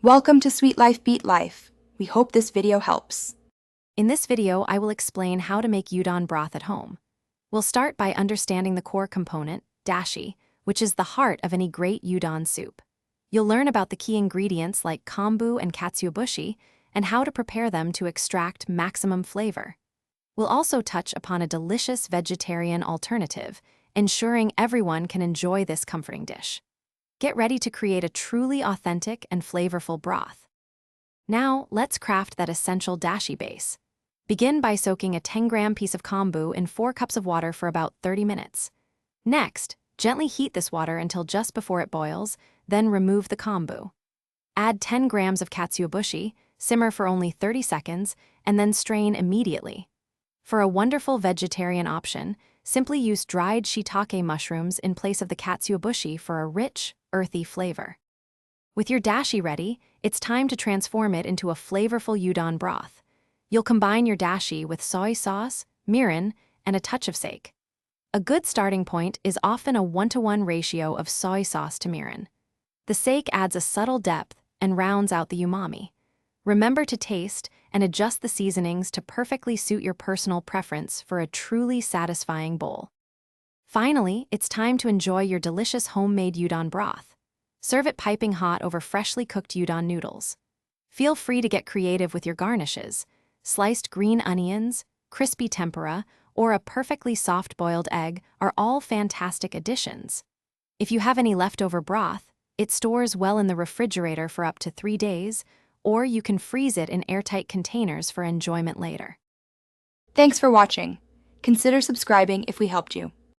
Welcome to Sweet Life Beat Life. We hope this video helps. In this video, I will explain how to make udon broth at home. We'll start by understanding the core component, dashi, which is the heart of any great udon soup. You'll learn about the key ingredients like kombu and katsuobushi and how to prepare them to extract maximum flavor. We'll also touch upon a delicious vegetarian alternative, ensuring everyone can enjoy this comforting dish. Get ready to create a truly authentic and flavorful broth. Now, let's craft that essential dashi base. Begin by soaking a 10-gram piece of kombu in 4 cups of water for about 30 minutes. Next, gently heat this water until just before it boils, then remove the kombu. Add 10 grams of katsuobushi, simmer for only 30 seconds, and then strain immediately. For a wonderful vegetarian option, simply use dried shiitake mushrooms in place of the katsuobushi for a rich, earthy flavor. With your dashi ready, it's time to transform it into a flavorful udon broth. You'll combine your dashi with soy sauce, mirin, and a touch of sake. A good starting point is often a 1-to-1 ratio of soy sauce to mirin. The sake adds a subtle depth and rounds out the umami. Remember to taste and adjust the seasonings to perfectly suit your personal preference for a truly satisfying bowl. Finally, it's time to enjoy your delicious homemade udon broth. Serve it piping hot over freshly cooked udon noodles. Feel free to get creative with your garnishes. Sliced green onions, crispy tempura, or a perfectly soft-boiled egg are all fantastic additions. If you have any leftover broth, it stores well in the refrigerator for up to 3 days, or you can freeze it in airtight containers for enjoyment later. Thanks for watching. Consider subscribing if we helped you.